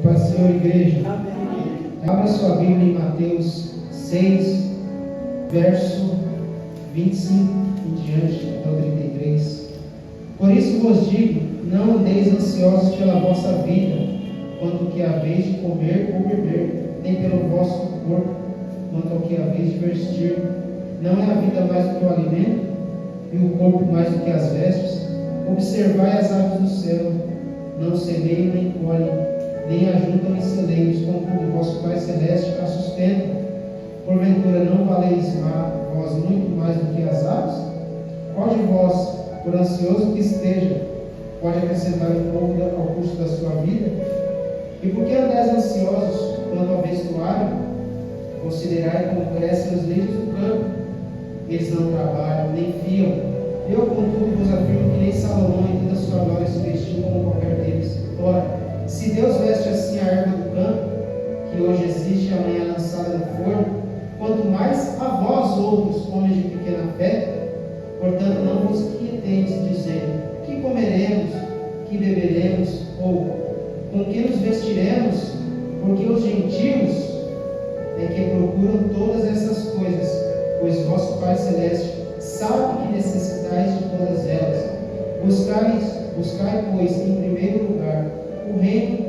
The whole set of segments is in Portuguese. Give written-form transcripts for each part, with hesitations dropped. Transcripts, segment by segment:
Paz do Senhor, igreja. Amém. Abra sua Bíblia em Mateus 6, verso 25 em diante, até o 33. Por isso vos digo, não andeis ansiosos pela vossa vida, quanto que haveis de comer ou beber, nem pelo vosso corpo, quanto ao que haveis de vestir. Não é a vida mais do que o alimento, e o corpo mais do que as vestes? Observai as aves do céu, não semeiam nem colhem, nem ajuntam em celeiros, contudo vosso Pai Celeste a sustenta. Porventura não valeis vós muito mais do que as aves? Qual de vós, por ansioso que esteja, pode acrescentar um pouco ao curso da sua vida? E por que andais ansiosos quanto ao vestuário? Considerai como crescem os lírios do campo. Eles não trabalham, nem fiam. Eu, contudo, vos afirmo que nem Salomão em toda a sua glória se vestiu como qualquer deles. Ora, se Deus veste assim a erva do campo, que hoje existe e amanhã lançada no forno, quanto mais a vós outros, homens de pequena fé, portanto não vos inquieteis, dizendo, que comeremos, que beberemos, ou com que nos vestiremos, porque os gentios é que procuram todas essas coisas, pois vosso Pai Celeste sabe que necessitais de todas elas. Buscai, pois, em primeiro lugar, o reino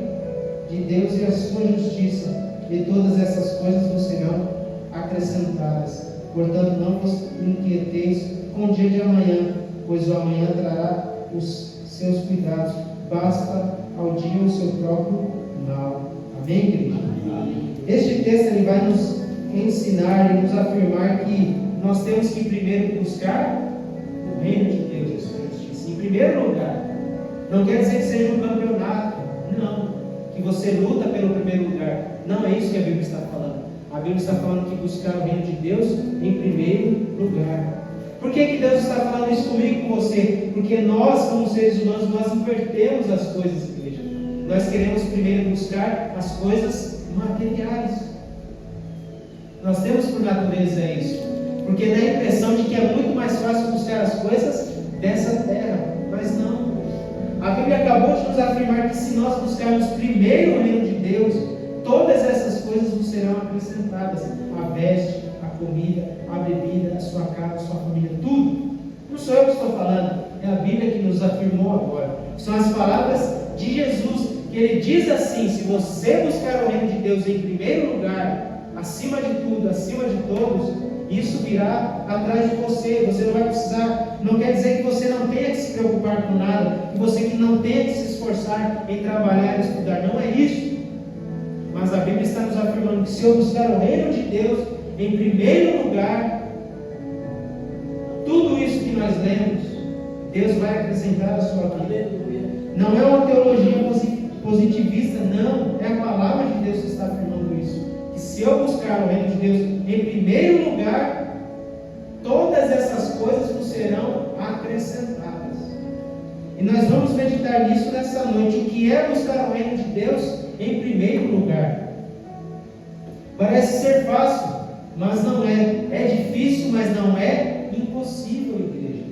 de Deus e a sua justiça, e todas essas coisas vos serão acrescentadas. Portanto, não vos inquieteis com o dia de amanhã, pois o amanhã trará os seus cuidados. Basta ao dia o seu próprio mal. Amém, igreja? Este texto ele vai nos ensinar e nos afirmar que nós temos que primeiro buscar o reino de Deus e a sua justiça. Em primeiro lugar, não quer dizer que seja um campeonato, não, que você luta pelo primeiro lugar. Não é isso que a Bíblia está falando. A Bíblia está falando que buscar o reino de Deus em primeiro lugar. Por que Deus está falando isso comigo e com você? Porque nós, como seres humanos, nós invertemos as coisas, igreja. Nós queremos primeiro buscar as coisas materiais. Nós temos por natureza isso, porque dá a impressão de que é muito mais fácil buscar as coisas dessa terra, mas não. A Bíblia acabou de nos afirmar que se nós buscarmos primeiro o reino de Deus, todas essas coisas nos serão acrescentadas: a veste, a comida, a bebida, a sua casa, a sua família, tudo. Não sou eu que estou falando, é a Bíblia que nos afirmou agora. São as palavras de Jesus, que ele diz assim: se você buscar o reino de Deus em primeiro lugar, acima de tudo, acima de todos, isso virá atrás de você. Você não vai precisar. Não quer dizer que você não tenha que se preocupar com nada, que você que não tenha que se esforçar em trabalhar e estudar. Não é isso. Mas a Bíblia está nos afirmando que se eu buscar o reino de Deus em primeiro lugar, tudo isso que nós lemos, Deus vai acrescentar a sua vida. Não é uma teologia positivista, não. É a palavra de Deus que está afirmando isso. Que se eu buscar o reino de Deus em primeiro lugar, todas essas coisas nos serão acrescentadas. E nós vamos meditar nisso nessa noite. O que é buscar o reino de Deus em primeiro lugar? Parece ser fácil, mas não é. É difícil, mas não é impossível, igreja.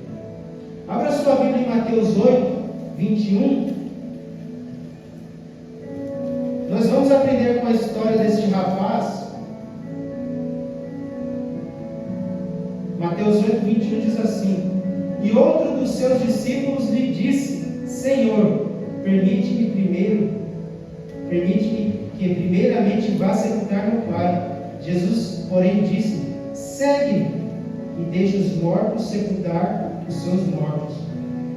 Abra sua Bíblia em Mateus 8, 21. Nós vamos aprender com a história deste rapaz. Mateus 8, 21 diz assim: e outro dos seus discípulos lhe disse: Senhor, permite-me que primeiramente vá sepultar meu pai. Jesus, porém, disse: segue-me e deixe os mortos sepultar os seus mortos.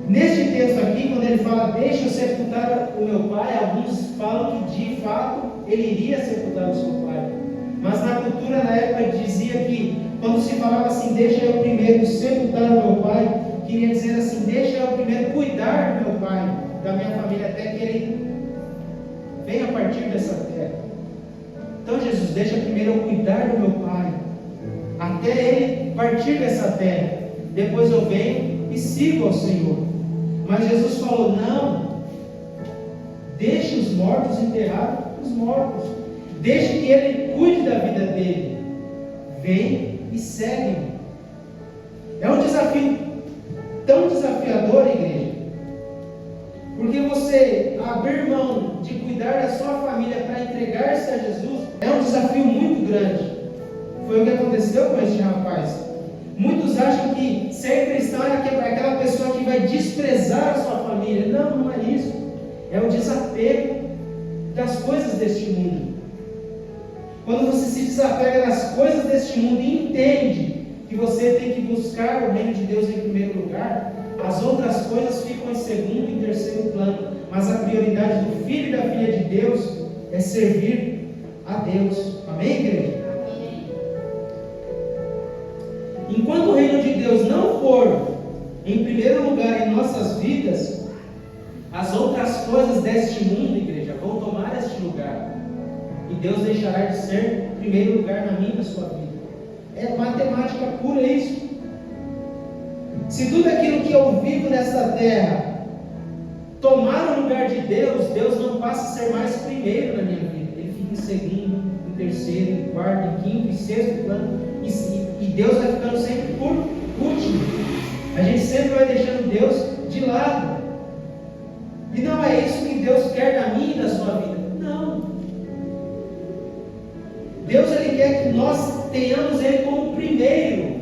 Neste texto aqui, quando ele fala deixa eu sepultar o meu pai, alguns falam que de fato ele iria sepultar o seu pai. Mas na cultura na época dizia que quando se falava assim, deixa eu primeiro sepultar o meu pai, queria dizer assim, deixa eu primeiro cuidar do meu pai, da minha família, até que ele venha a partir dessa terra. Então Jesus, deixa primeiro eu cuidar do meu pai, até ele partir dessa terra. Depois eu venho e sigo ao Senhor. Mas Jesus falou, não, deixe os mortos enterrar os mortos. Deixe que ele cuide da vida dele. Vem e segue-me. É um desafio tão desafiador, igreja, porque você abrir mão de cuidar da sua família desafio muito grande. Foi o que aconteceu com este rapaz. Muitos acham que ser cristão é aquela pessoa que vai desprezar a sua família. Não, não é isso. É o desapego das coisas deste mundo. Quando você se desapega das coisas deste mundo e entende que você tem que buscar o reino de Deus em primeiro lugar, as outras coisas ficam em segundo e terceiro plano. Mas a prioridade do filho e da filha de Deus é servir a Deus. Amém, igreja? Enquanto o reino de Deus não for em primeiro lugar em nossas vidas, as outras coisas deste mundo, igreja, vão tomar este lugar. E Deus deixará de ser primeiro lugar na minha e na sua vida. É matemática pura isso. Se tudo aquilo que eu vivo nessa terra tomar o lugar de Deus, Deus não passa a ser mais primeiro na minha vida. Ele fica em segundo, em terceiro, em quarto, em quinto, em sexto plano. E Deus vai ficando sempre por último. A gente sempre vai deixando Deus de lado. E não é isso que Deus quer da minha e da sua vida. Não. Deus, Ele quer que nós tenhamos Ele como primeiro,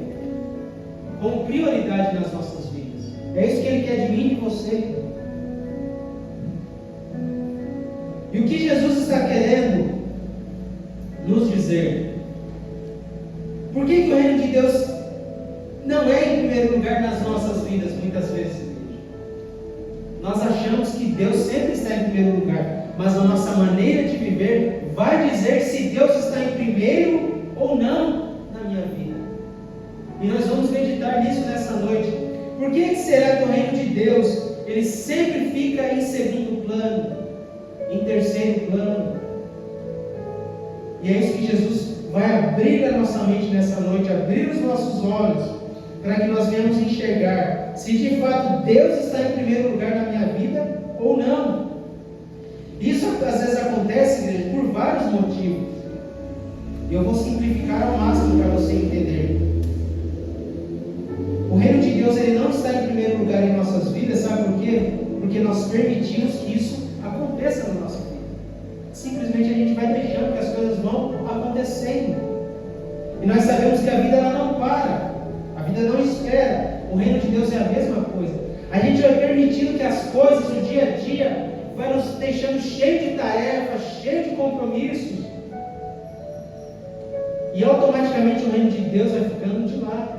como prioridade nas nossas vidas. É isso que Ele quer de mim e de você. E o que Jesus está querendo nos dizer? Por que o reino de Deus não é em primeiro lugar nas nossas vidas, muitas vezes? Nós achamos que Deus sempre está em primeiro lugar, mas a nossa maneira de viver vai dizer se Deus está em primeiro ou não na minha vida. E nós vamos meditar nisso nessa noite. Por que será que o reino de Deus ele sempre fica em segundo plano, em terceiro plano? E é isso que Jesus vai abrir a nossa mente nessa noite, abrir os nossos olhos, para que nós venhamos enxergar se de fato Deus está em primeiro lugar na minha vida ou não. Isso às vezes acontece, igreja, por vários motivos. E eu vou simplificar ao máximo para você entender. O reino de Deus ele não está em primeiro lugar em nossas vidas, sabe por quê? Porque nós permitimos que isso aconteça na nossa vida. Simplesmente a gente vai deixando que as coisas vão acontecendo. E nós sabemos que a vida ela não para, a vida não espera. O reino de Deus é a mesma coisa. A gente vai permitindo que as coisas, o dia a dia, vai nos deixando cheio de tarefas, cheio de compromissos. E automaticamente o reino de Deus vai ficando de lado.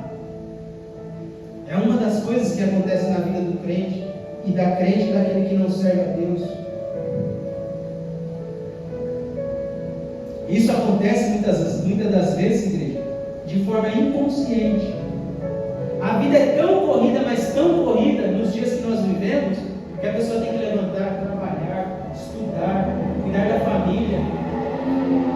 É uma das coisas que acontece na vida do crente e da crente daquele que não serve a Deus. Isso acontece muitas das vezes, igreja, de forma inconsciente. A vida é tão corrida, mas tão corrida nos dias que nós vivemos, que a pessoa tem que levantar, trabalhar, estudar, cuidar da família.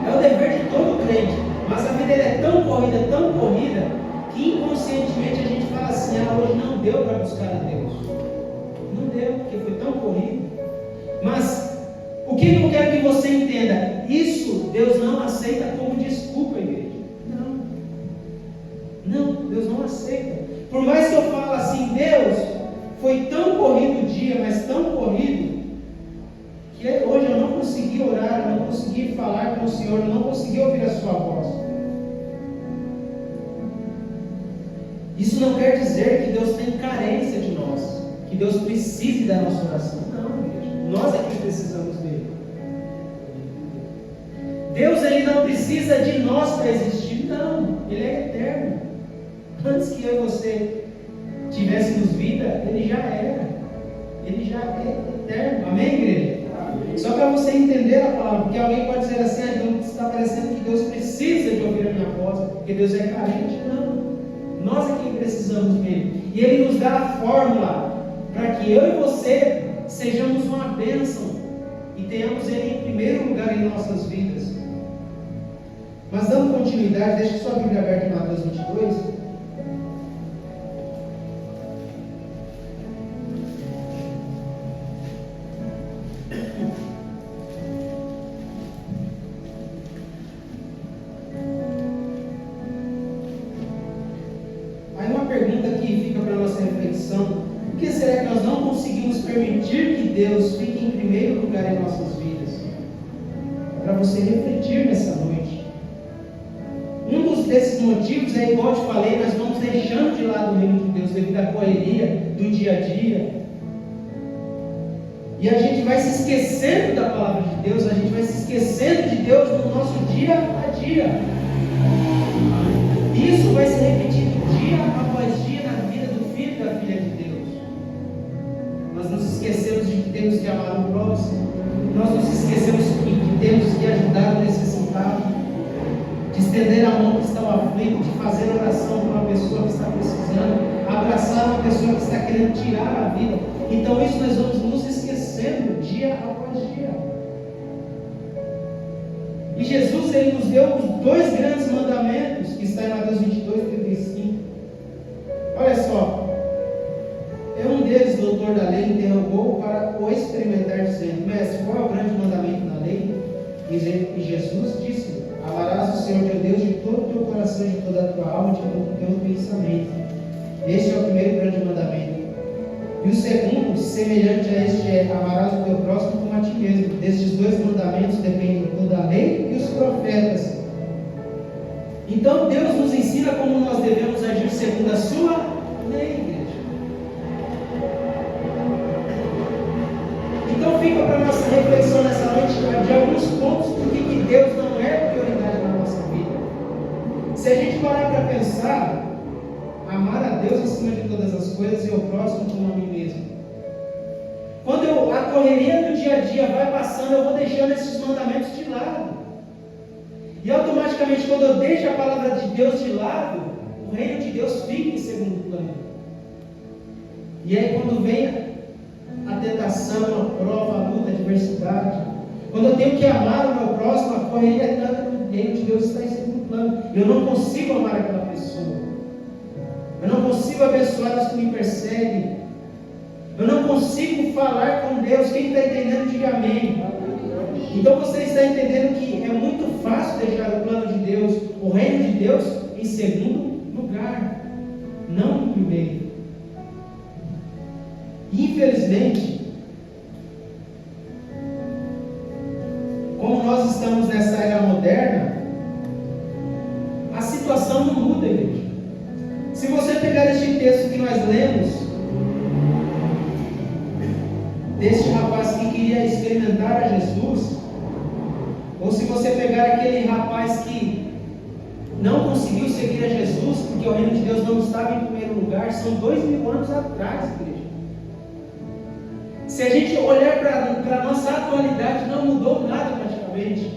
É o dever de todo crente. Mas a vida é tão corrida, que inconscientemente a gente fala assim: hoje não deu para buscar a Deus. Não deu, porque foi tão corrido. Mas o que eu quero que você entenda? Isso Deus não aceita como desculpa, igreja. Não, Deus não aceita. Por mais que eu fale assim, Deus, foi tão corrido o dia, mas tão corrido, que hoje eu não consegui orar, eu não consegui falar com o Senhor, eu não consegui ouvir a sua voz. Isso não quer dizer que Deus tem carência de nós, que Deus precise da nossa oração. Não, igreja. Nós é que precisamos dele. Deus ele não precisa de nós para existir, não. Ele é eterno. Antes que eu e você tivéssemos vida, ele já era. Ele já é eterno. Amém, igreja? Amém. Só para você entender a palavra, porque alguém pode dizer assim: então está parecendo que Deus precisa de ouvir a minha voz, porque Deus é carente. Não. Nós é quem precisamos dele. E ele nos dá a fórmula para que eu e você sejamos uma bênção e tenhamos ele em primeiro lugar em nossas vidas. Mas dando continuidade, deixe sua Bíblia aberta em Mateus 22. Aí uma pergunta que fica para a nossa reflexão: por que será que nós não conseguimos permitir que Deus fique em primeiro lugar em nossas vidas? É para você refletir nessa noite. desses motivos é igual eu te falei, nós vamos deixando de lado o reino de Deus devido à correria do dia a dia. E a gente vai se esquecendo da palavra de Deus, a gente vai se esquecendo de Deus no nosso dia a dia. Isso vai se repetindo dia após dia na vida do filho e da filha de Deus. Nós nos esquecemos de que temos que amar o próximo, nós nos esquecemos de que temos que ajudar o necessitado, de estender a mão que está aflito, de fazer oração para uma pessoa que está precisando, abraçar uma pessoa que está querendo tirar a vida. Então isso nós vamos nos esquecendo dia após dia. E Jesus, ele nos deu os dois grandes mandamentos, que está em Mateus 22, 35. Olha só, um deles, doutor da lei, interrogou para o experimentar, dizendo: Mestre, qual é o grande mandamento da lei? E Jesus disse: amarás o Senhor teu Deus de todo o teu coração, de toda a tua alma, de todo o teu pensamento. Este é o primeiro grande mandamento. E o segundo, semelhante a este, é: amarás o teu próximo como a ti mesmo. Destes dois mandamentos dependem toda a lei e os profetas. Então Deus nos ensina como nós devemos agir segundo a sua lei, igreja. Então fica para a nossa reflexão nessa noite de alguns pontos por que Deus não é prioridade na nossa vida. Se a gente parar para pensar, amar a Deus acima de todas as coisas e o próximo como a mim mesmo. Quando a correria do dia a dia vai passando, eu vou deixando esses mandamentos de lado. E automaticamente, quando eu deixo a palavra de Deus de lado, o reino de Deus fica em segundo plano. E aí quando vem a tentação, a prova, a luta, a adversidade, quando eu tenho que amar o meu próximo, a correria do reino de Deus está em segundo plano. Eu não consigo amar aquela pessoa. Eu não consigo abençoar os que me perseguem. Eu não consigo falar com Deus. Quem está entendendo, diga amém. Então você está entendendo que é muito fácil deixar o plano de Deus, o reino de Deus, em segundo lugar, não em primeiro. Infelizmente, como nós estamos nessa era moderna, a situação não muda, igreja. Se você pegar este texto que nós lemos, deste rapaz que queria experimentar a Jesus, ou se você pegar aquele rapaz que não conseguiu seguir a Jesus, porque o reino de Deus não estava em primeiro lugar, são 2000 anos atrás, igreja. Se a gente olhar para a nossa atualidade, não mudou nada praticamente.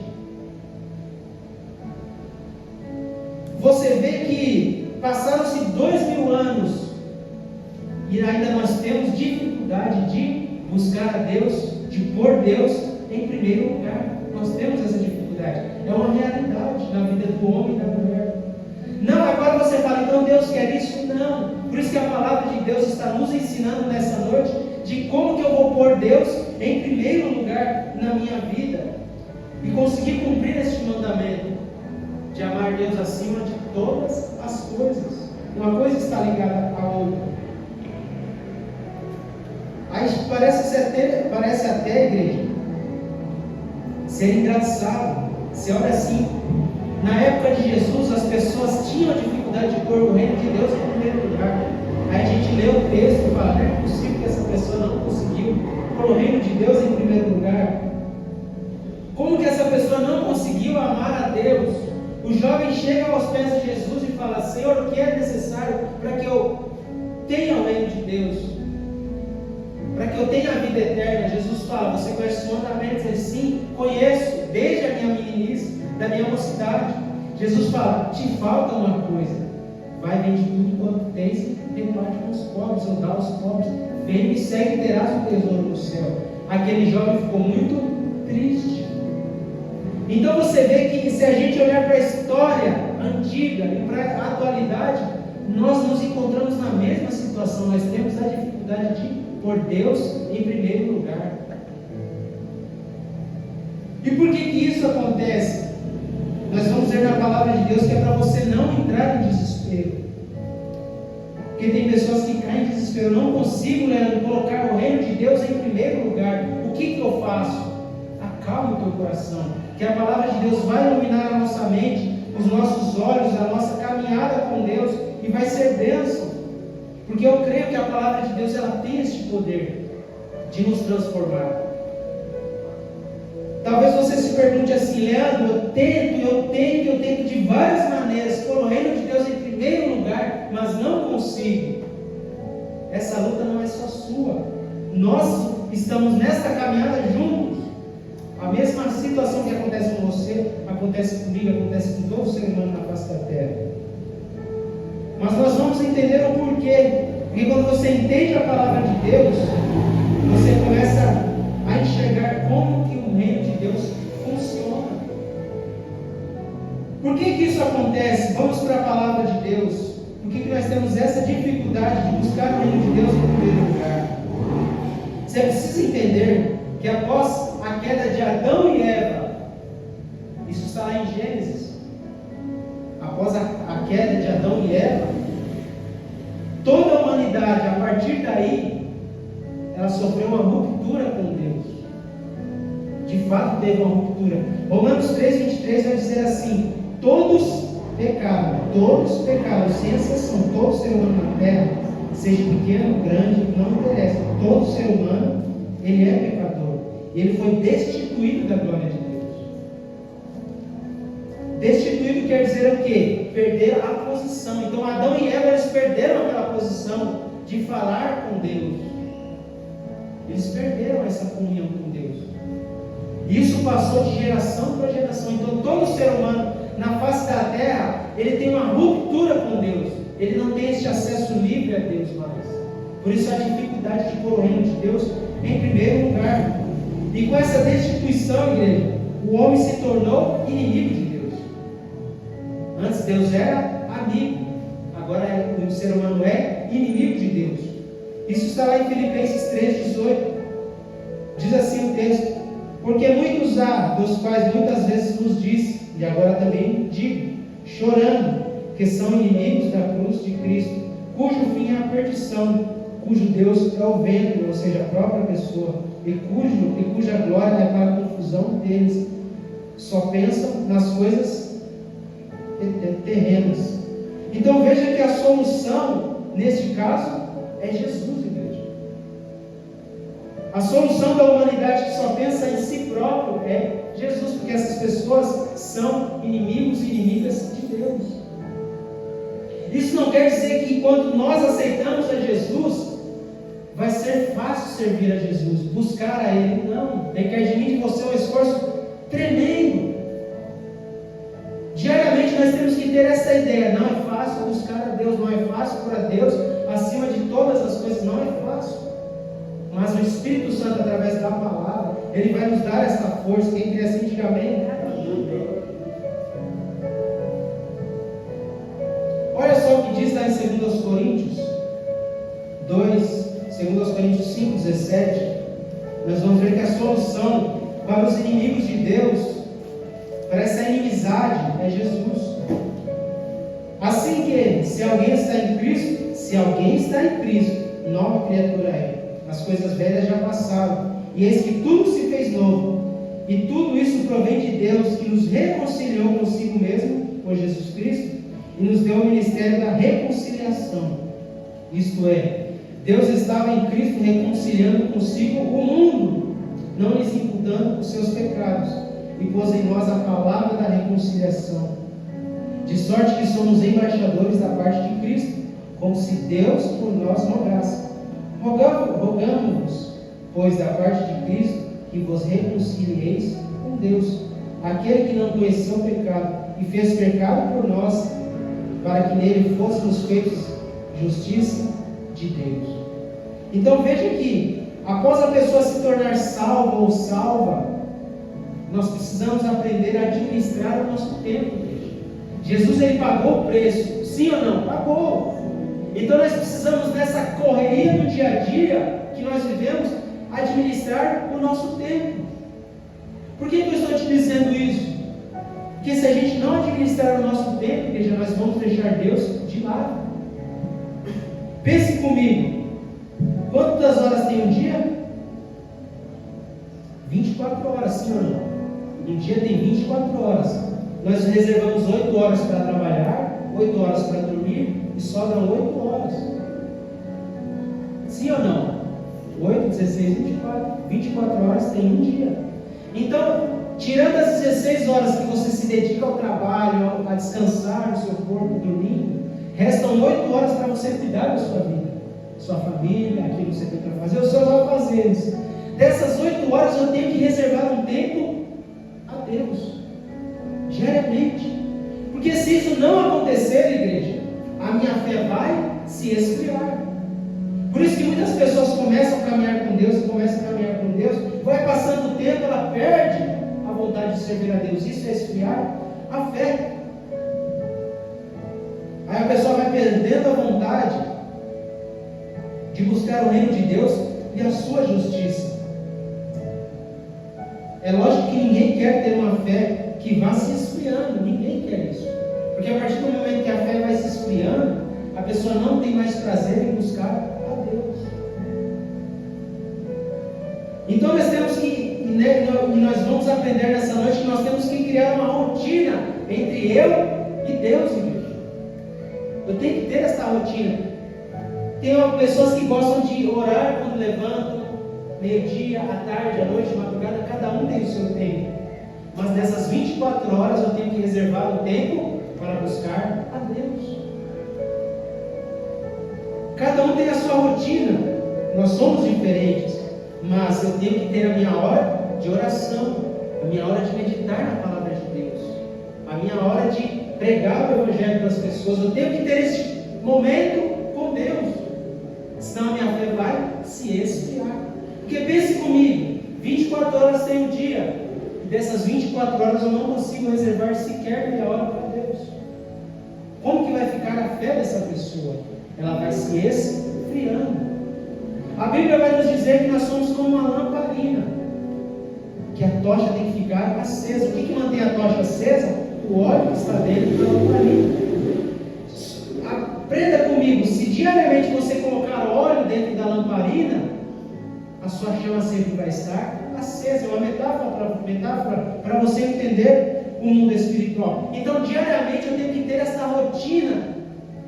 Você vê que passaram-se 2000 anos e ainda nós temos dificuldade de buscar a Deus, de pôr Deus em primeiro lugar. Nós temos essa dificuldade. É uma realidade na vida do homem e da mulher. Não, agora você fala, então Deus quer isso? Não. Por isso que a palavra de Deus está nos ensinando nessa noite de como que eu vou pôr Deus em primeiro lugar na minha vida e conseguir cumprir este mandamento de amar Deus acima de todas as coisas. Uma coisa está ligada à outra. Aí parece até, igreja, ser engraçado. Você olha assim, na época de Jesus as pessoas tinham dificuldade de pôr o reino de Deus em primeiro lugar. Aí a gente lê o texto e fala, não é possível que essa pessoa não conseguiu pôr o reino de Deus em primeiro lugar. Como que essa pessoa não conseguiu amar a Deus? O jovem chega aos pés de Jesus e fala, Senhor, o que é necessário para que eu tenha o reino de Deus? Para que eu tenha a vida eterna? Jesus fala, você conhece os mandamentos? Ele, sim, conheço, desde a minha meninice, da minha mocidade. Jesus fala, te falta uma coisa, vai, vende tudo quanto tens e reparte com os pobres, ou dá aos pobres, vem e segue e terás o tesouro no céu. Aquele jovem ficou muito triste. Então você vê que se a gente olhar para a história antiga e para a atualidade, nós nos encontramos na mesma situação. Nós temos a dificuldade de pôr Deus em primeiro lugar. E por que isso acontece? Nós vamos ver na palavra de Deus que é para você não entrar em desespero. Porque tem pessoas que caem em desespero. Eu não consigo, Leandro, colocar o reino de Deus em primeiro lugar. O que eu faço? Acalma o teu coração, que a palavra de Deus vai iluminar a nossa mente os nossos olhos, a nossa caminhada com Deus, e vai ser bênção, porque eu creio que a palavra de Deus ela tem este poder de nos transformar. Talvez você se pergunte assim: Leandro, eu tento de várias maneiras pôr o reino de Deus em primeiro lugar, mas não consigo. Essa luta não é só sua, nós estamos nesta caminhada juntos. A mesma situação que acontece com você, acontece comigo, acontece com todo ser humano na face da terra. Mas nós vamos entender o porquê. Porque quando você entende a palavra de Deus, você começa a enxergar como que o reino de Deus funciona. Por que isso acontece? Vamos para a palavra de Deus. Por que nós temos essa dificuldade de buscar o reino de Deus em primeiro lugar? Você precisa entender que após a queda de Adão e Eva, isso está lá em Gênesis, após a queda de Adão e Eva, toda a humanidade, a partir daí, ela sofreu uma ruptura com Deus. De fato teve uma ruptura. Romanos 3,23 vai dizer assim: todos pecaram, sem exceção, todo ser humano na terra, seja pequeno, grande, não interessa, todo ser humano, ele é pecador. Ele foi destituído da glória de Deus. Destituído quer dizer o quê? Perder a posição. Então Adão e Eva, eles perderam aquela posição de falar com Deus. Eles perderam essa comunhão com Deus. Isso passou de geração para geração. Então todo ser humano na face da terra, ele tem uma ruptura com Deus. Ele não tem esse acesso livre a Deus mais. Por isso a dificuldade de pôr o reino de Deus em primeiro lugar. E com essa destituição, igreja, o homem se tornou inimigo de Deus. Antes Deus era amigo, agora o ser humano é inimigo de Deus. Isso está lá em Filipenses 3,18. Diz assim o texto: porque muitos há, dos quais muitas vezes nos disse, e agora também digo, chorando, que são inimigos da cruz de Cristo, cujo fim é a perdição, cujo Deus é o ventre, ou seja, a própria pessoa, e cuja glória é para a confusão deles, só pensam nas coisas terrenas. Então veja que a solução, neste caso, é Jesus, igreja. A solução da humanidade que só pensa em si próprio é Jesus, porque essas pessoas são inimigos e inimigas de Deus. Isso não quer dizer que quando nós aceitamos a Jesus, vai ser fácil servir a Jesus, buscar a Ele. Não, requer de mim e de você um esforço tremendo. Diariamente nós temos que ter essa ideia: não é fácil buscar a Deus, não é fácil por a Deus acima de todas as coisas, não é fácil. Mas o Espírito Santo, através da palavra, Ele vai nos dar essa força. Quem crê assim, diga amém. Olha só o que diz lá em 2 Coríntios 2, 2 Coríntios 5, 17. Nós vamos ver que a solução para os inimigos de Deus, para essa inimizade, é Jesus. Assim que, se alguém está em Cristo, nova criatura é. As coisas velhas já passaram, e eis que tudo se fez novo. E tudo isso provém de Deus, que nos reconciliou consigo mesmo, por Jesus Cristo, e nos deu o ministério da reconciliação. Isto é, Deus estava em Cristo reconciliando consigo o mundo, não lhes imputando os seus pecados, e pôs em nós a palavra da reconciliação. De sorte que somos embaixadores da parte de Cristo, como se Deus por nós rogasse. Rogamos-vos, pois, da parte de Cristo, que vos reconcilieis com Deus, aquele que não conheceu o pecado, e fez pecado por nós, para que nele fôssemos feitos justiça de Deus. Então veja que, após a pessoa se tornar salva ou salva, nós precisamos aprender a administrar o nosso tempo. Jesus, ele pagou o preço, sim ou não? Pagou. Então nós precisamos, nessa correria do dia a dia que nós vivemos, administrar o nosso tempo. Por que eu estou te dizendo isso? Porque se a gente não administrar o nosso tempo, igreja, nós vamos deixar Deus de lado. Pense comigo, quantas horas tem um dia? 24 horas, sim ou não? Um dia tem 24 horas. nós reservamos 8 horas para trabalhar, 8 horas para dormir e sobram 8 horas. Sim ou não? 8, 16, 24. 24 horas tem um dia. Então, tirando as 16 horas que você se dedica ao trabalho, a descansar no seu corpo, dormindo, restam 8 horas para você cuidar da sua vida, sua família, aquilo que você tem para fazer, os seus afazeres. Dessas 8 horas eu tenho que reservar um tempo a Deus, diariamente. Porque se isso não acontecer, igreja, a minha fé vai se esfriar. Por isso que muitas pessoas começam a caminhar com Deus, vai passando o tempo, ela perde a vontade de servir a Deus. Isso é esfriar a fé. Aí a pessoa vai perdendo a vontade de buscar o reino de Deus e a sua justiça. É lógico que ninguém quer ter uma fé que vá se esfriando, ninguém quer isso. Porque a partir do momento que a fé vai se esfriando, a pessoa não tem mais prazer em buscar a Deus. Então nós temos que, e nós vamos aprender nessa noite, que nós temos que criar uma rotina entre eu e Deus, igreja. Eu tenho que ter essa rotina. Tem pessoas que gostam de orar quando levantam, meio-dia, à tarde, à noite, madrugada, cada um tem o seu tempo. Mas nessas 24 horas eu tenho que reservar o tempo para buscar a Deus. Cada um tem a sua rotina, nós somos diferentes, mas eu tenho que ter a minha hora de oração, a minha hora de meditar na palavra de Deus, a minha hora de pregar o Evangelho para as pessoas. Eu tenho que ter esse momento com Deus, senão a minha fé vai se esfriar. Porque pense comigo, 24 horas tem um dia, e dessas 24 horas eu não consigo reservar sequer meia hora para Deus. Como que vai ficar a fé dessa pessoa? Ela vai se esfriando. A Bíblia vai nos dizer que nós somos como uma lamparina, que a tocha tem que ficar acesa. O que mantém a tocha acesa? O óleo que está dentro da lamparina. Aprenda comigo, se diariamente você colocar óleo dentro da lamparina, a sua chama sempre vai estar acesa. É uma metáfora para você entender o mundo espiritual. Então, diariamente eu tenho que ter essa rotina,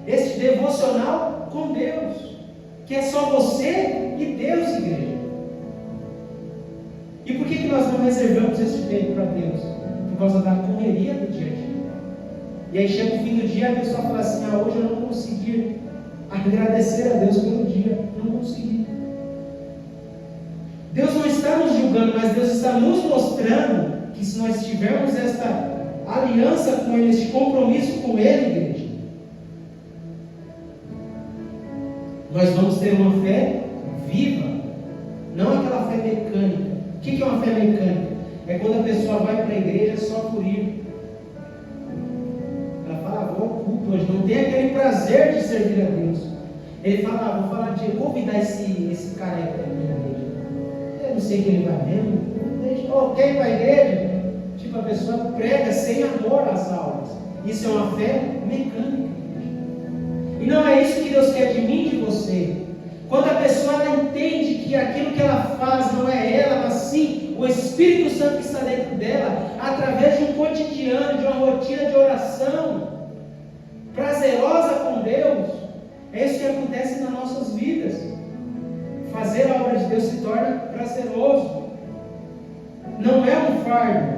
esse devocional com Deus, que é só você e Deus, igreja. E por que nós não reservamos esse tempo para Deus? Por causa da correria do dia a dia. E aí chega o fim do dia, a pessoa fala assim: hoje eu não consegui agradecer a Deus pelo dia, não consegui. Deus não está nos julgando, mas Deus está nos mostrando que se nós tivermos esta aliança com Ele, este compromisso com Ele, igreja, nós vamos ter uma fé viva, não aquela fé mecânica. O que é uma fé mecânica? É quando a pessoa vai para a igreja só por ir. Ela fala: vou ao culto hoje, não tem aquele prazer de servir a Deus. Ele fala: vou falar de, vou convidar esse cara aí para mim na igreja. Eu não sei que ele vai mesmo. Quer ir para a igreja? Tipo, a pessoa prega sem amor às aulas. Isso é uma fé mecânica. E não é isso que Deus quer de mim e de você. Quando a pessoa ela entende que aquilo que ela faz não é ela, mas sim o Espírito Santo que está dentro dela, através de um cotidiano, de uma rotina de oração prazerosa com Deus, é isso que acontece nas nossas vidas. Fazer a obra de Deus se torna prazeroso, não é um fardo.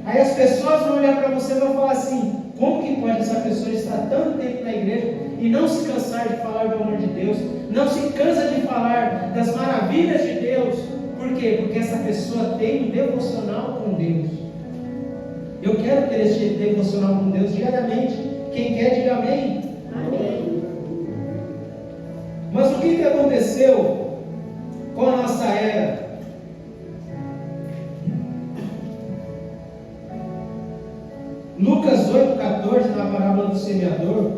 Aí as pessoas vão olhar para você e vão falar assim: como que pode essa pessoa estar tanto tempo na igreja e não se cansar de falar do amor de Deus, não se cansa de falar das maravilhas de Deus? Por quê? Porque essa pessoa tem um devocional com Deus. Eu quero ter esse devocional com Deus diariamente. Quem quer, diga amém. Amém. Mas o que aconteceu com a nossa era? Lucas 8,14, na parábola do semeador,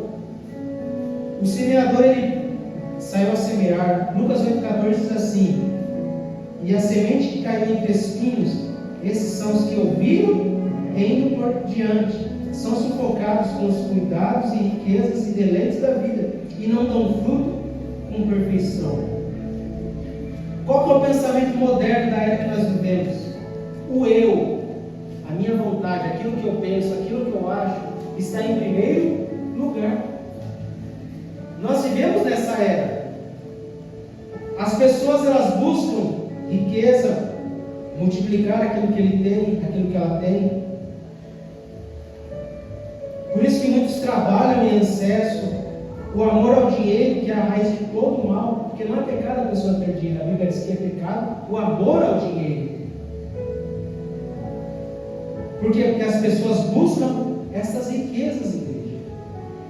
o semeador ele saiu a semear. Lucas 8,14 diz assim: e a semente que caiu entre espinhos, esses são os que ouviram e indo por diante, são sufocados com os cuidados e riquezas e deleites da vida, e não dão fruto com perfeição. Qual é o pensamento moderno da era que nós vivemos? O eu, a minha vontade, vontade, aquilo que eu penso, aquilo que eu acho, está em primeiro lugar. Nós vivemos nessa era. As pessoas, elas buscam riqueza, multiplicar aquilo que ele tem, aquilo que ela tem. Por isso que muitos trabalham em excesso. O amor ao dinheiro, que é a raiz de todo mal, porque não é pecado a pessoa ter dinheiro, a Bíblia diz que é pecado o amor ao dinheiro. Por quê? Porque as pessoas buscam essas riquezas, igreja.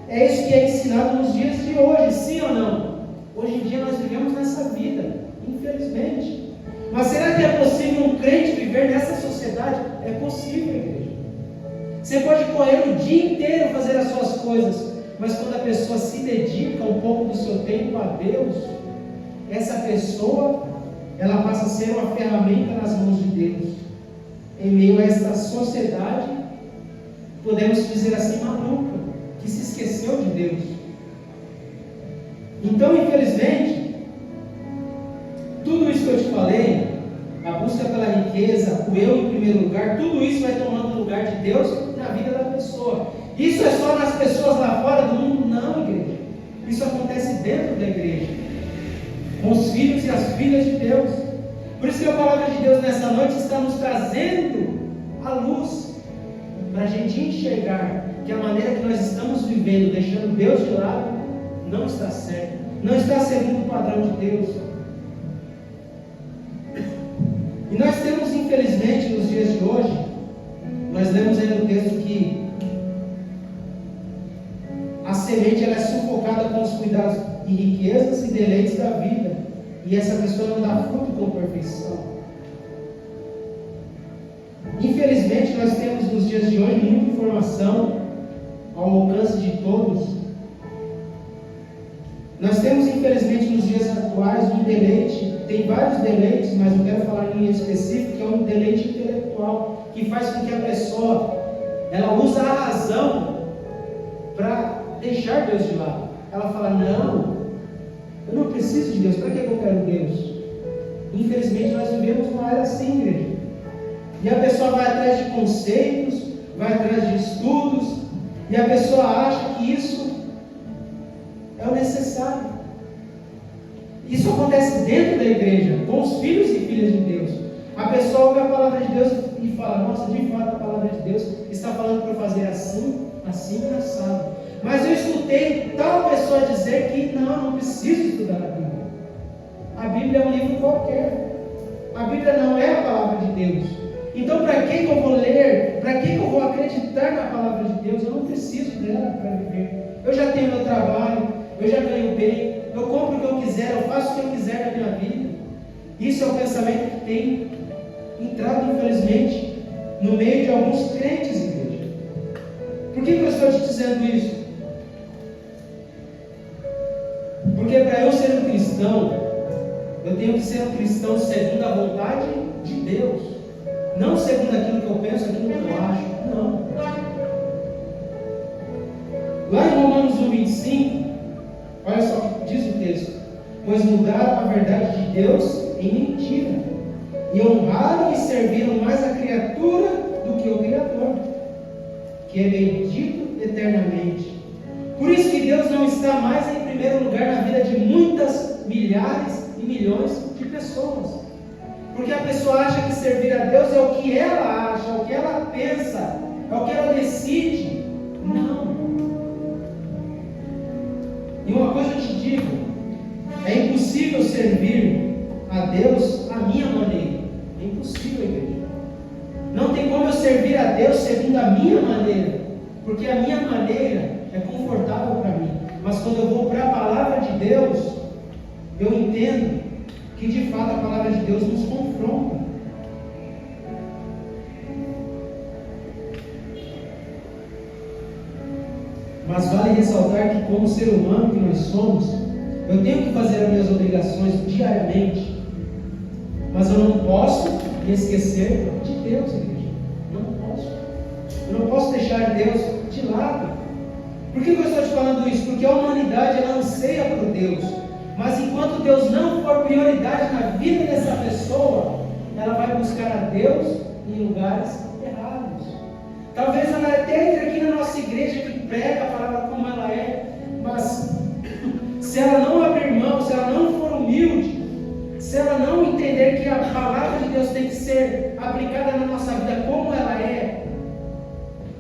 É isso que é ensinado nos dias de hoje, sim ou não? Hoje em dia nós vivemos nessa vida, infelizmente. Mas será que é possível um crente viver nessa sociedade? É possível, igreja. Você pode correr o dia inteiro fazer as suas coisas, mas quando a pessoa se dedica um pouco do seu tempo a Deus, essa pessoa, ela passa a ser uma ferramenta nas mãos de Deus. Em meio a esta sociedade, podemos dizer assim, maluca, que se esqueceu de Deus. Então, infelizmente, tudo isso que eu te falei, a busca pela riqueza, o eu em primeiro lugar, tudo isso vai tomando o lugar de Deus na vida da pessoa. Isso é só nas pessoas lá fora do mundo? Não, igreja. Isso acontece dentro da igreja, com os filhos e as filhas de Deus. Por isso que a palavra de Deus nessa noite está nos trazendo a luz, para a gente enxergar que a maneira que nós estamos vivendo, deixando Deus de lado, não está certo, não está seguindo o padrão de Deus. E nós temos, infelizmente, nos dias de hoje, nós lemos aí no texto que a semente ela é sufocada com os cuidados de riquezas e deleites da vida, e essa pessoa não dá fruto com perfeição. Infelizmente, nós temos nos dias de hoje muita informação ao alcance de todos. Nós temos, infelizmente, nos dias atuais um deleite, tem vários deleites, mas eu quero falar em específico, que é um deleite intelectual, que faz com que a pessoa, ela usa a razão para deixar Deus de lado. Ela fala, não, eu não preciso de Deus, para que eu quero Deus? Infelizmente, nós vivemos uma era assim, igreja. E a pessoa vai atrás de conceitos, vai atrás de estudos, e a pessoa acha que isso é o necessário. Isso acontece dentro da igreja, com os filhos e filhas de Deus. A pessoa ouve a palavra de Deus e fala, nossa, de fato a palavra de Deus está falando para fazer assim, assim e assado. Mas eu escutei tal pessoa dizer que não preciso estudar a Bíblia. A Bíblia é um livro qualquer. A Bíblia não é a palavra de Deus. Então, para que eu vou ler? Para que eu vou acreditar na palavra de Deus? Eu não preciso dela para viver. Eu já tenho meu trabalho, eu já ganho bem, eu compro o que eu quiser, eu faço o que eu quiser na minha vida. Isso é o pensamento que tem entrado, infelizmente, no meio de alguns crentes, igreja. Por que eu estou te dizendo isso? Porque para eu ser um cristão, eu tenho que ser um cristão segundo a vontade de Deus, não segundo aquilo que eu penso, aquilo que eu acho, não. Lá em Romanos 1,25, olha só o que diz o texto: pois mudaram a verdade de Deus em mentira, e honraram e serviram mais a criatura do que o Criador, que é bendito eternamente. Por isso que Deus não está mais em primeiro lugar na vida de muitas milhares e milhões de pessoas. Porque a pessoa acha que servir a Deus é o que ela acha, é o que ela pensa, é o que ela decide. Não. E uma coisa eu te digo: é impossível servir a Deus à minha maneira. É impossível, igreja. Não tem como eu servir a Deus segundo a minha maneira, porque a minha maneira é confortável para mim. Mas quando eu vou para a palavra de Deus, eu entendo que de fato a palavra de Deus nos confronta. Mas vale ressaltar que, como ser humano que nós somos, eu tenho que fazer as minhas obrigações diariamente, mas eu não posso me esquecer de Deus, igreja. Não posso. Eu não posso deixar Deus de lado. Por que eu estou te falando isso? Porque a humanidade ela anseia por Deus, mas enquanto Deus não for prioridade na vida dessa pessoa, ela vai buscar a Deus em lugares errados. Talvez ela até entre aqui na nossa igreja que prega a palavra como ela é, mas se ela não abrir mão, se ela não for humilde, se ela não entender que a palavra de Deus tem que ser aplicada na nossa vida como ela é,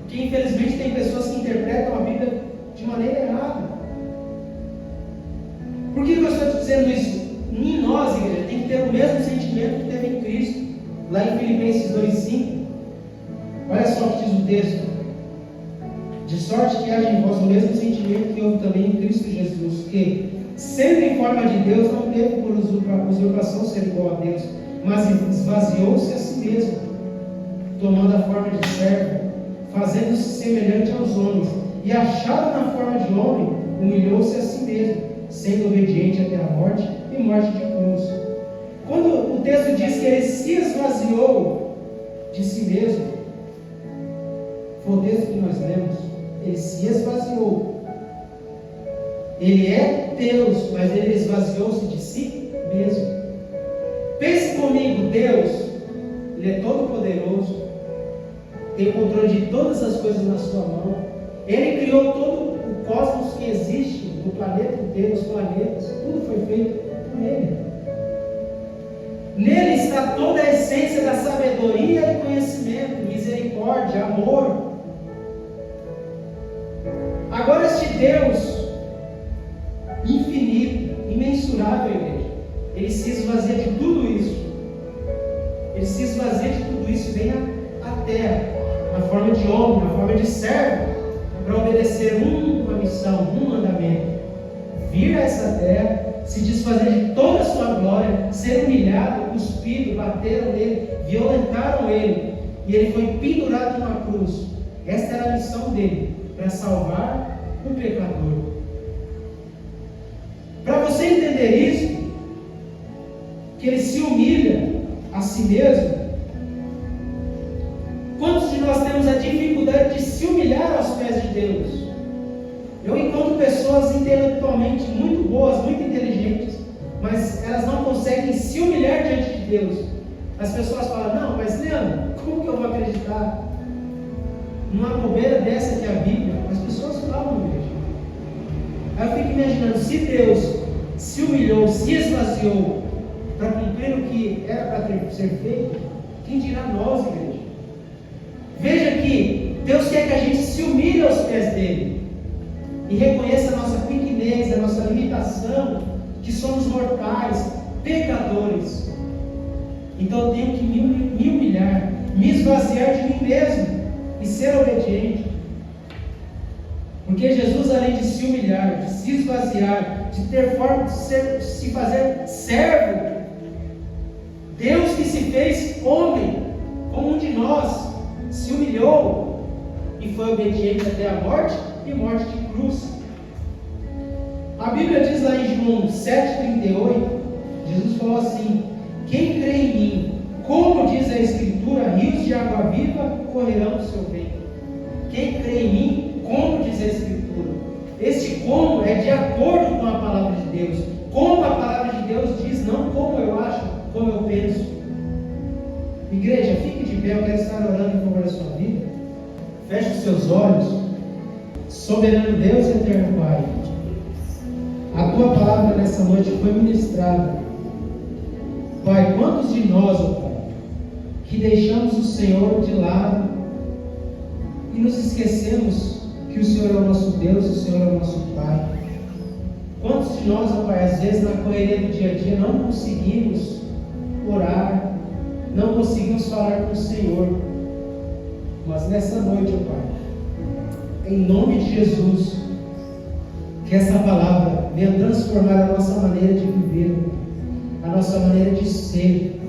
porque infelizmente tem pessoas que interpretam a Bíblia de maneira errada. Por que eu estou dizendo isso? Em nós, igreja, tem que ter o mesmo sentimento que teve em Cristo, lá em Filipenses 2,5. Olha só o que diz o texto: de sorte que haja em vós o mesmo sentimento que houve também em Cristo Jesus, que, sendo em forma de Deus, não teve por usurpação ser igual a Deus, mas esvaziou-se a si mesmo, tomando a forma de servo, fazendo-se semelhante aos homens, e achado na forma de homem, humilhou-se a si mesmo, sendo obediente até a morte e morte de cruz. Quando o texto diz que ele se esvaziou de si mesmo, foi o texto que nós lemos. Ele se esvaziou. Ele é Deus, mas ele esvaziou-se de si mesmo. Pense comigo, Deus, Ele é todo poderoso, tem o controle de todas as coisas na sua mão. Ele criou todo o cosmos que existe, o planeta inteiro, os planetas, tudo foi feito por Ele. Nele está toda a essência da sabedoria e conhecimento, misericórdia, amor. Agora este Deus infinito, imensurável, igreja, Ele se esvazia de tudo isso. Ele se esvazia de tudo isso e vem à terra, na forma de homem, na forma de servo, para obedecer uma missão, um mandamento. Vir a essa terra, se desfazer de toda a sua glória, ser humilhado, cuspido, bateram nele, violentaram ele, e ele foi pendurado numa cruz. Esta era a missão dele, para salvar o pecador. Para você entender isso, que ele se humilha a si mesmo, quantos de nós temos a dificuldade de se humilhar aos pés de Deus? Eu encontro pessoas intelectualmente muito boas, muito inteligentes, mas elas não conseguem se humilhar diante de Deus. As pessoas falam: não, mas Leandro, como que eu vou acreditar numa bobeira dessa que é a Bíblia? As pessoas falam, igreja. Aí eu fico imaginando, se Deus se humilhou, se esvaziou para cumprir o que era para ser feito, quem dirá nós, igreja? Veja que Deus quer que a gente se humilhe aos pés dele e reconheça a nossa pequenez, a nossa limitação, que somos mortais, pecadores. Então eu tenho que me humilhar, me esvaziar de mim mesmo e ser obediente. Porque Jesus, além de se humilhar, de se esvaziar, de ter forma de se fazer servo, Deus que se fez homem, como um de nós, se humilhou e foi obediente até a morte e morte de cruz. A Bíblia diz lá em João 7,38, Jesus falou assim: quem crê em mim, como diz a Escritura, rios de água viva correrão do seu ventre. Quem crê em mim, como diz a Escritura. Este como é de acordo com a palavra de Deus. Como a palavra de Deus diz, não como eu acho, como eu penso. Igreja, fique de pé, eu quero estar orando em favor da sua vida. Feche os seus olhos. Soberano Deus e eterno Pai, a tua palavra nessa noite foi ministrada. Pai, quantos de nós, ó Pai, que deixamos o Senhor de lado e nos esquecemos que o Senhor é o nosso Deus, o Senhor é o nosso Pai? Quantos de nós, ó Pai, às vezes na correria do dia a dia não conseguimos orar, não conseguimos falar com o Senhor, mas nessa noite, ó Pai, em nome de Jesus, que essa palavra venha transformar a nossa maneira de viver, a nossa maneira de ser,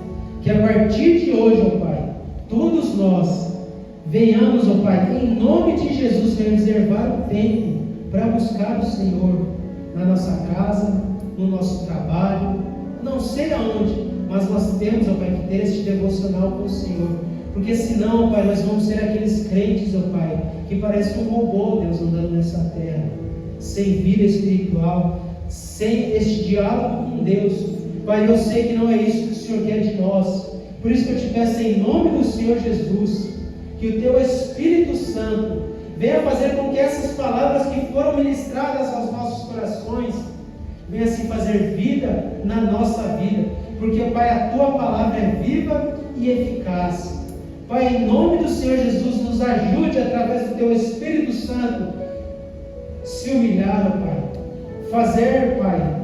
que a partir de hoje, ó Pai, todos nós venhamos, ó Pai, em nome de Jesus, reservar o tempo para buscar o Senhor na nossa casa, no nosso trabalho, não sei aonde, mas nós temos, ó Pai, que ter este devocional com o Senhor, porque senão, ó Pai, nós vamos ser aqueles crentes, ó Pai, que parece um robô, Deus, andando nessa terra, sem vida espiritual, sem este diálogo com Deus. Pai, eu sei que não é isso que o Senhor quer de nós, por isso que eu te peço em nome do Senhor Jesus, que o Teu Espírito Santo venha fazer com que essas palavras que foram ministradas aos nossos corações venha se fazer vida na nossa vida, porque, Pai, a Tua palavra é viva e eficaz. Pai, em nome do Senhor Jesus, nos ajude através do Teu Espírito Santo se humilhar, ó Pai, fazer, Pai,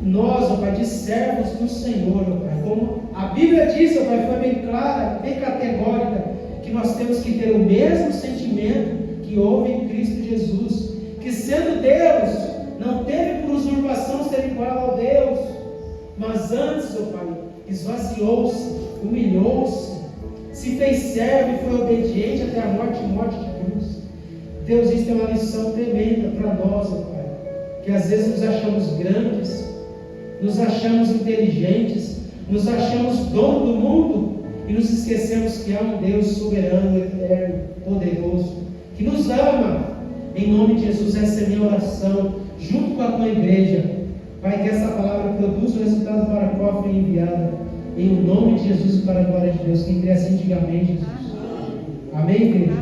nós, ó Pai, de servos do Senhor, ó Pai, como a Bíblia diz, ó Pai, foi bem clara, bem categórica, que nós temos que ter o mesmo sentimento que houve em Cristo Jesus, que sendo Deus, não teve por usurpação ser igual a Deus, mas antes, ó Pai, esvaziou-se, humilhou-se, se fez servo e foi obediente até a morte e morte de cruz. Deus, isso é uma lição tremenda para nós, ó Pai, que às vezes nos achamos grandes, nos achamos inteligentes, nos achamos dono do mundo e nos esquecemos que há um Deus soberano, eterno, poderoso, que nos ama. Em nome de Jesus, essa é a minha oração, junto com a Tua igreja. Pai, que essa palavra produza o resultado para a qual foi enviada, em nome de Jesus e para a glória de Deus. Quem crê assim, diga amém, Jesus. Amém, igreja?